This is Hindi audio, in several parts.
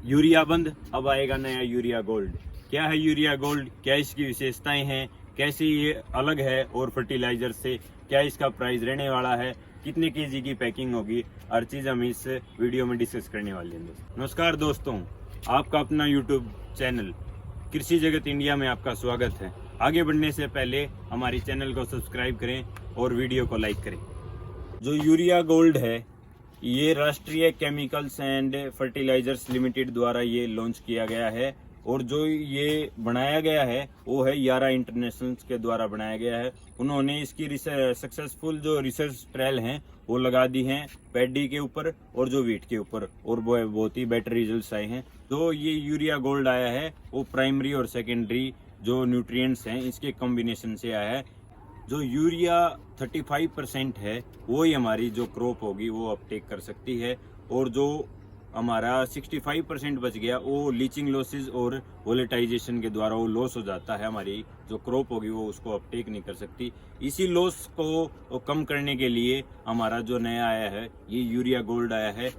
यूरिया बंद, अब आएगा नया यूरिया गोल्ड। क्या है यूरिया गोल्ड, क्या इसकी विशेषताएं हैं, कैसे ये अलग है और फर्टिलाइजर से, क्या इसका प्राइस रहने वाला है, कितने केजी की पैकिंग होगी, हर चीज़ हम इस वीडियो में डिस्कस करने वाले हैं दोस्तों। नमस्कार दोस्तों, आपका अपना यूट्यूब चैनल कृषि जगत इंडिया में आपका स्वागत है। आगे बढ़ने से पहले हमारे चैनल को सब्सक्राइब करें और वीडियो को लाइक करें। जो यूरिया गोल्ड है, ये राष्ट्रीय केमिकल्स एंड फर्टिलाइजर्स लिमिटेड द्वारा ये लॉन्च किया गया है और जो ये बनाया गया है वो है यारा इंटरनेशनल के द्वारा बनाया गया है। उन्होंने इसकी सक्सेसफुल जो रिसर्च ट्रायल हैं वो लगा दी हैं पैडी के ऊपर और जो वीट के ऊपर, और वो बहुत ही बेटर रिजल्ट्स आए हैं। जो ये यूरिया गोल्ड आया है वो प्राइमरी और सेकेंडरी जो न्यूट्रिएंट्स हैं इसके कॉम्बिनेशन से आया है। जो यूरिया 35% है वो ही हमारी जो क्रॉप होगी वो अपटेक कर सकती है, और जो हमारा 65% बच गया वो लीचिंग लॉसेज और वोलेटाइजेशन के द्वारा वो लॉस हो जाता है। हमारी जो क्रॉप होगी वो उसको अपटेक नहीं कर सकती। इसी लॉस को कम करने के लिए हमारा जो नया आया है ये यूरिया गोल्ड आया है।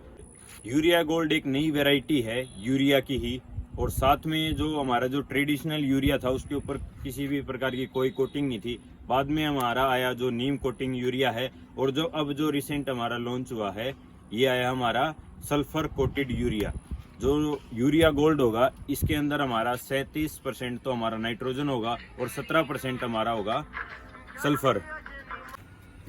यूरिया गोल्ड एक नई वैरायटी है यूरिया की ही, और साथ में जो हमारा जो ट्रेडिशनल यूरिया था उसके ऊपर किसी भी प्रकार की कोई कोटिंग नहीं थी। बाद में हमारा आया जो नीम कोटिंग यूरिया है, और जो अब जो रिसेंट हमारा लॉन्च हुआ है ये आया हमारा सल्फर कोटेड यूरिया। जो यूरिया गोल्ड होगा इसके अंदर हमारा 37% तो हमारा नाइट्रोजन होगा और 17% हमारा होगा सल्फर।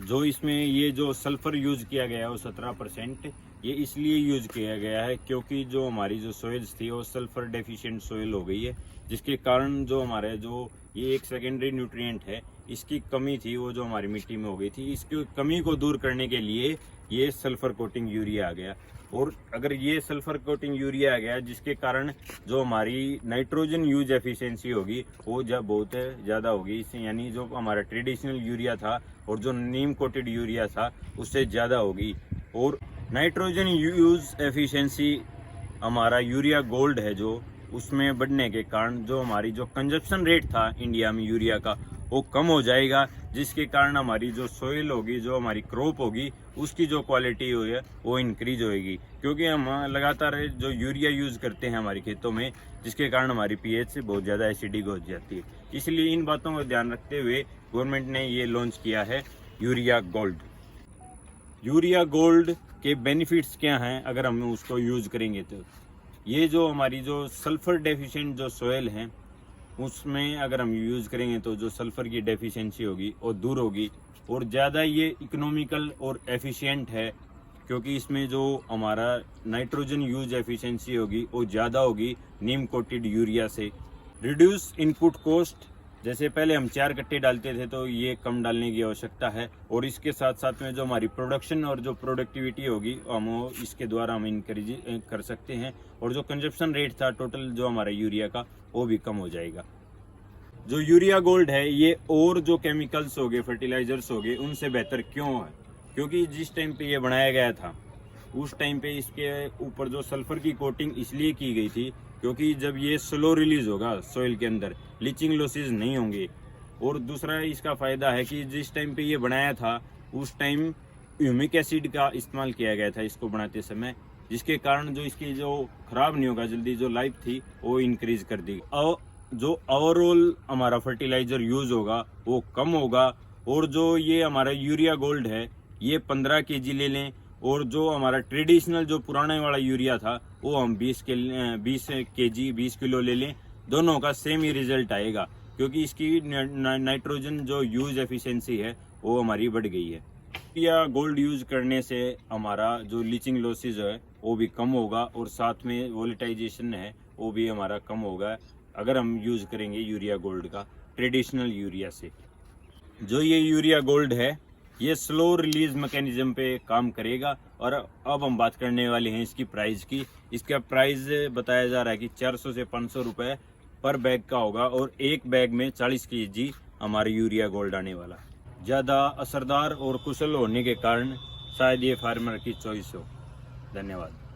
जो इसमें ये जो सल्फर यूज किया गया है वो 17% ये इसलिए यूज किया गया है क्योंकि जो हमारी जो सोइल्स थी वो सल्फर डेफिशिएंट सोइल हो गई है, जिसके कारण जो हमारे जो ये एक सेकेंडरी न्यूट्रिएंट है इसकी कमी थी वो जो हमारी मिट्टी में हो गई थी। इसकी कमी को दूर करने के लिए ये सल्फर कोटिंग यूरिया आ गया। और अगर ये सल्फर कोटिंग यूरिया आ गया जिसके कारण जो हमारी नाइट्रोजन यूज एफिशिएंसी होगी वो बहुत ज़्यादा होगी, इससे यानी जो हमारा ट्रेडिशनल यूरिया था और जो नीम कोटेड यूरिया था उससे ज़्यादा होगी। और नाइट्रोजन यूज एफिशिएंसी हमारा यूरिया गोल्ड है जो उसमें बढ़ने के कारण जो हमारी जो कंजप्शन रेट था इंडिया में यूरिया का वो कम हो जाएगा, जिसके कारण हमारी जो सोइल होगी, जो हमारी क्रॉप होगी उसकी जो क्वालिटी है वो इंक्रीज होएगी। क्योंकि हम लगातार जो यूरिया यूज़ करते हैं हमारे खेतों में, जिसके कारण हमारी पीएच से बहुत ज़्यादा एसिडिक हो जाती है। इसलिए इन बातों को ध्यान रखते हुए गवर्नमेंट ने ये लॉन्च किया है यूरिया गोल्ड। यूरिया गोल्ड के बेनिफिट्स क्या हैं अगर हम उसको यूज़ करेंगे तो ये जो हमारी जो सल्फर डेफिशिएंट जो सोयल हैं उसमें अगर हम यूज़ करेंगे तो जो सल्फर की डेफिशिएंसी होगी वो दूर होगी, और ज़्यादा ये इकोनॉमिकल और एफिशिएंट है क्योंकि इसमें जो हमारा नाइट्रोजन यूज एफिशिएंसी होगी वो ज़्यादा होगी नीम कोटेड यूरिया से। रिड्यूस इनपुट कॉस्ट, जैसे पहले हम 4 कट्टे डालते थे तो ये कम डालने की आवश्यकता है, और इसके साथ साथ में जो हमारी प्रोडक्शन और जो प्रोडक्टिविटी होगी हम इसके द्वारा हम इंक्रीज कर सकते हैं, और जो कंजप्शन रेट था टोटल जो हमारा यूरिया का वो भी कम हो जाएगा। जो यूरिया गोल्ड है ये और जो केमिकल्स हो गए, फर्टिलाइजर्स हो गए, उनसे बेहतर क्यों है? क्योंकि जिस टाइम पे ये बनाया गया था उस टाइम पे इसके ऊपर जो सल्फर की कोटिंग इसलिए की गई थी क्योंकि जब ये स्लो रिलीज होगा सॉइल के अंदर लीचिंग लॉसेज नहीं होंगे। और दूसरा इसका फ़ायदा है कि जिस टाइम पे ये बनाया था उस टाइम ह्यूमिक एसिड का इस्तेमाल किया गया था इसको बनाते समय, जिसके कारण जो इसकी जो ख़राब नहीं होगा जल्दी, जो लाइफ थी वो इंक्रीज कर दी। और जो ओवरऑल हमारा फर्टिलाइज़र यूज़ होगा वो कम होगा। और जो ये हमारा यूरिया गोल्ड है ये 15 kg ले लें, और जो हमारा ट्रेडिशनल जो पुराने वाला यूरिया था वो हम 20 kg 20 किलो ले लें, दोनों का सेम ही रिजल्ट आएगा क्योंकि इसकी नाइट्रोजन जो यूज एफिशिएंसी है वो हमारी बढ़ गई है। या गोल्ड यूज करने से हमारा जो लीचिंग लॉसेज है वो भी कम होगा, और साथ में वोलेटाइजेशन है वो भी हमारा कम होगा अगर हम यूज करेंगे यूरिया गोल्ड का ट्रेडिशनल यूरिया से। जो ये यूरिया गोल्ड है ये स्लो रिलीज मैकेनिज्म पे काम करेगा। और अब हम बात करने वाले हैं इसकी प्राइस की। इसका प्राइस बताया जा रहा है कि 400 से 500 रुपये पर बैग का होगा, और एक बैग में 40 kg हमारा यूरिया गोल्ड आने वाला। ज़्यादा असरदार और कुशल होने के कारण शायद ये फार्मर की चॉइस हो। धन्यवाद।